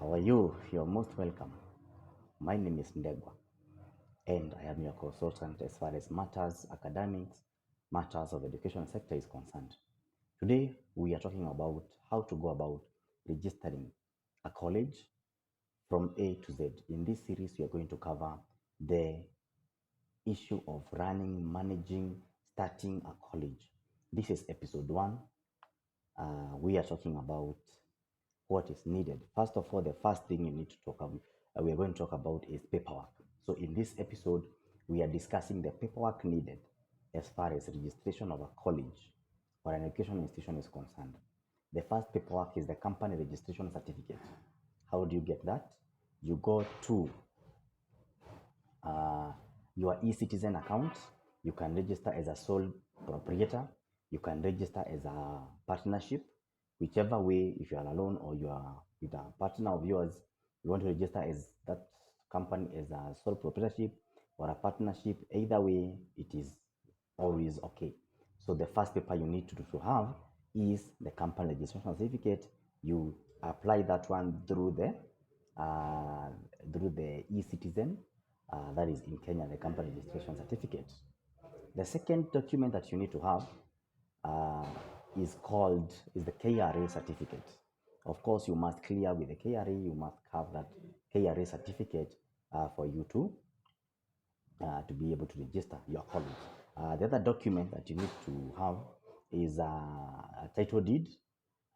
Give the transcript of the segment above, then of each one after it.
How are you? You're most welcome. My name is Ndegwa, and I am your consultant as far as matters academics, matters of education sector is concerned. Today, we are talking about how to go about registering a college from A to Z. In this series, we are going to cover the issue of running, managing, starting a college. This is episode one. We are talking about what is needed. First of all, the first thing you need to talk about, we are going to talk about is paperwork. So in this episode, we are discussing the paperwork needed as far as registration of a college or an educational institution is concerned. The first paperwork is the company registration certificate. How do you get that? You go to uh, your eCitizen account. You can register as a sole proprietor. You can register as a partnership, whichever way, if you are alone or you are with a partner of yours, you want to register as that company as a sole proprietorship or a partnership, either way, it is always okay. So the first paper you need to have is the company registration certificate. You apply that one uh, through the eCitizen, that is in Kenya, the company registration certificate. The second document that you need to have uh, is the KRA certificate. Of course, you must clear with the KRA. You must have that KRA certificate for you to be able to register your college. The other document that you need to have is a title deed,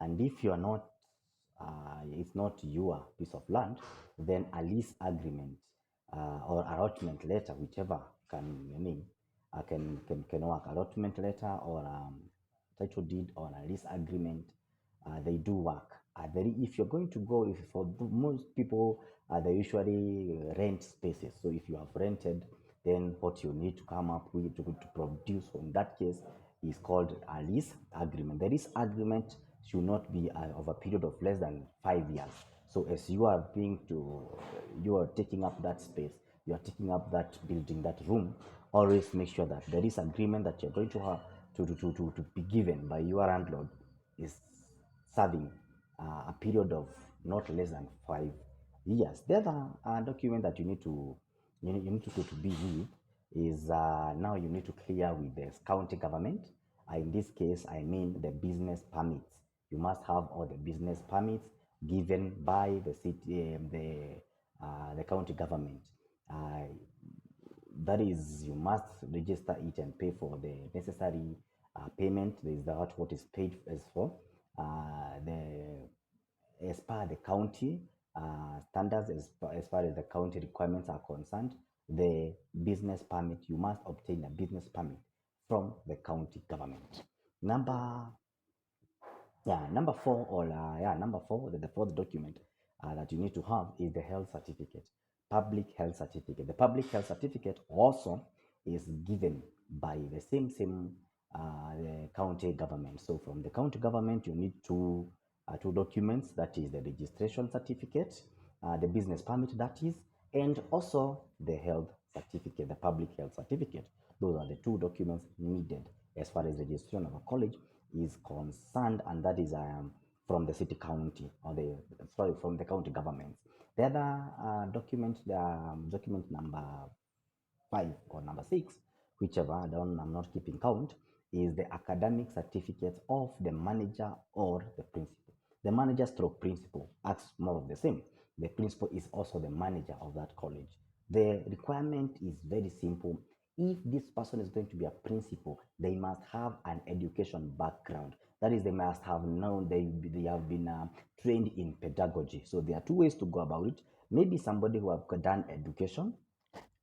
and if you are not, it's not your piece of land, then a lease agreement or allotment letter, whichever can name, can work. Allotment letter or title deed or a lease agreement, they do work. If you're going to go, if for most people, they usually rent spaces. So if you have rented, then what you need to come up with to produce in that case is called a lease agreement. The lease agreement should not be of a period of less than 5 years. So as you are taking up that space, you are taking up that building, that room, always make sure that the lease agreement that you're going to have to be given by your landlord is serving a period of not less than 5 years. The other document that you need to be with is now you need to clear with the county government. In this case, I mean the business permits. You must have all the business permits given by the city, the county government. Uh, that is, you must register it and pay for the necessary payment. There is that what is paid as for the as per the county standards, as far as the county requirements are concerned. The business permit, you must obtain a business permit from the county government. Number number four, number four, the fourth document that you need to have is the health certificate, public health certificate. The public health certificate also is given by the same the county government. So from the county government, you need two documents. That is the registration certificate, the business permit, that is, and also the health certificate, the public health certificate. Those are the two documents needed as far as registration of a college is concerned, and that is from the city county or from the county governments. The other document, document number 5 or number 6, whichever, I'm not keeping count, is the academic certificate of the manager or the principal. The manager stroke principal acts more of the same. The principal is also the manager of that college. The requirement is very simple. If this person is going to be a principal, they must have an education background. That is, they must have known, they have been trained in pedagogy. So there are two ways to go about it. Maybe somebody who have done education,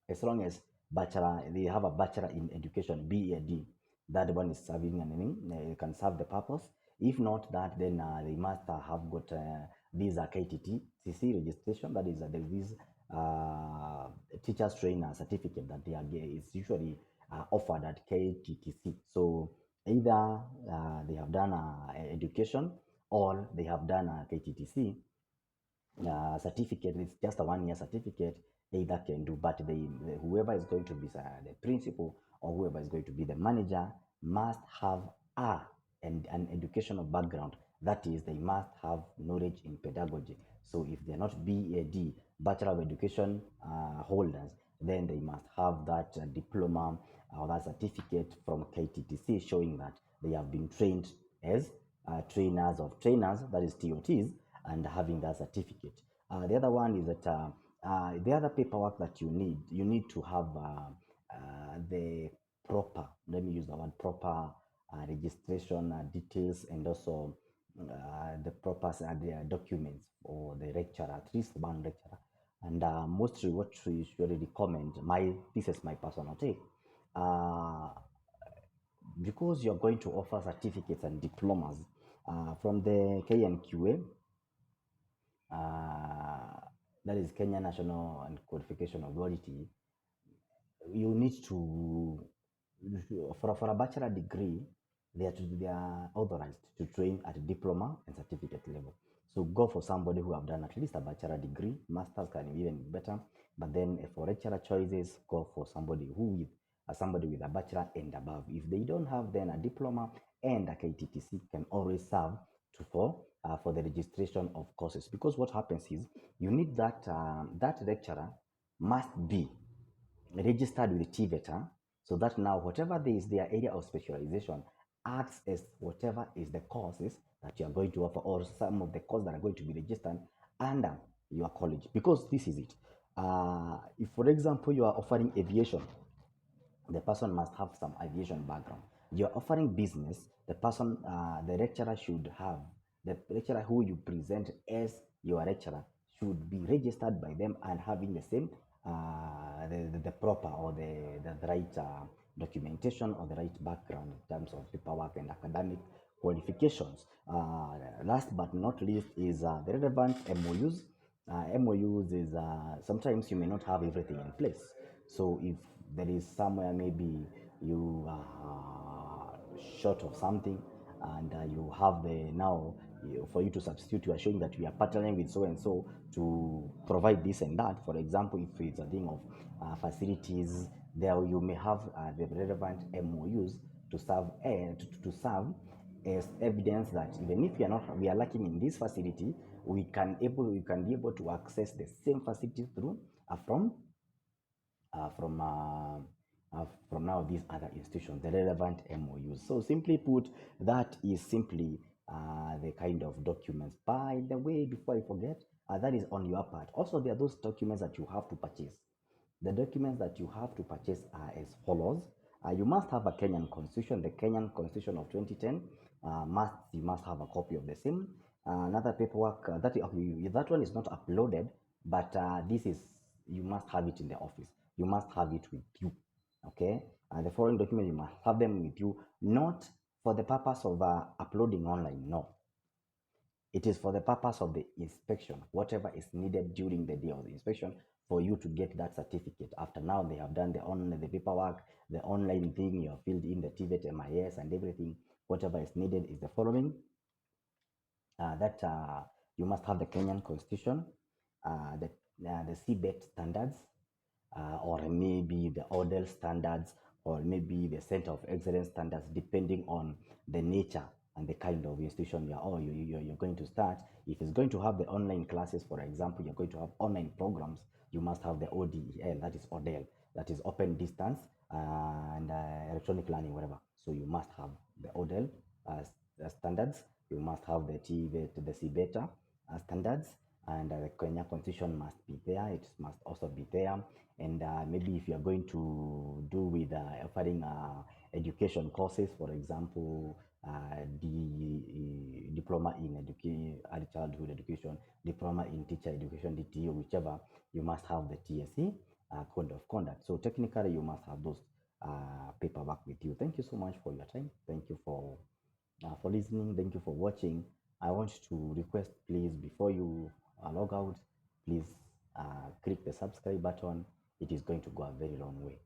as long as bachelor, they have a bachelor in education, BEd, that one is serving and it can serve the purpose. If not that, then they must have got this KTT CC registration. That is this teachers trainer certificate that they are is usually offered at KTTC. So either they have done education or they have done KTTC certificate. It's just a 1 year certificate. Either can do, but whoever is going to be the principal or whoever is going to be the manager must have an educational background That is, they must have knowledge in pedagogy. So if they're not BEd, Bachelor of Education holders, then they must have that diploma or that certificate from KTTC showing that they have been trained as trainers of trainers, that is TOTs, and having that certificate. The other one is that the other paperwork that you need to have the proper, let me use the word proper registration details, and also the proper the documents for the lecturer, at least one lecturer. And mostly what we usually recommend, this is my personal take, uh, because you're going to offer certificates and diplomas from the KNQA, that is Kenya National and Qualification Authority. You need to, for a bachelor degree, they are authorized to train at diploma and certificate level. So go for somebody who have done at least a bachelor degree. Masters can be even better. But then for lecturer choices, go for somebody with a bachelor and above. If they don't have, then a diploma and a KTTC can always serve for the registration of courses. Because what happens is you need that lecturer must be registered with TVETA, so that now whatever is their area of specialization acts as whatever is the courses that you are going to offer, or some of the courses that are going to be registered under your college. Because this is it. If, for example, you are offering aviation, the person must have some aviation background. You're offering business, the lecturer should have, the lecturer who you present as your lecturer should be registered by them and having the same, the proper or the right documentation or the right background in terms of paperwork and academic qualifications. Last but not least is the relevant MOUs. MOUs is sometimes you may not have everything in place. So if there is somewhere maybe you are short of something, and you have the now for you to substitute, you are showing that we are partnering with so and so to provide this and that. For example, if it's a thing of facilities, there you may have the relevant MOUs to serve to serve as evidence that even if we are lacking in this facility, we can be able to access the same facility through from uh, from uh, from now these other institutions, the relevant MOUs. So simply put, that is simply the kind of documents. By the way, before I forget, that is on your part. Also, there are those documents that you have to purchase. The documents that you have to purchase are as follows. You must have a Kenyan constitution, the Kenyan constitution of 2010. You must have a copy of the same. Another paperwork that one is not uploaded, but this is, you must have it in the office. You must have it with you. Okay. The following documents, you must have them with you, not for the purpose of uploading online. No, it is for the purpose of the inspection, whatever is needed during the day of the inspection for you to get that certificate. After now they have done the paperwork, the online thing, you have filled in the TVET, MIS, and everything. Whatever is needed is the following: that you must have the Kenyan Constitution, the CBET standards, or maybe the ODEL standards, or maybe the Center of Excellence standards, depending on the nature and the kind of institution you're going to start. If it's going to have the online classes, for example, you're going to have online programs, you must have the ODEL, that is ODEL, that is open distance and electronic learning, whatever. So you must have the ODEL standards, you must have the TVET, the CBETA standards, and the Kenya Constitution must be there. It must also be there. And maybe if you are going to do with offering education courses, for example, the diploma in early childhood education, diploma in teacher education, DTE, whichever, you must have the TSC code of conduct. So technically, you must have those paperwork with you. Thank you so much for your time. Thank you for listening. Thank you for watching. I want to request, please, before you log out, please click the subscribe button. It is going to go a very long way.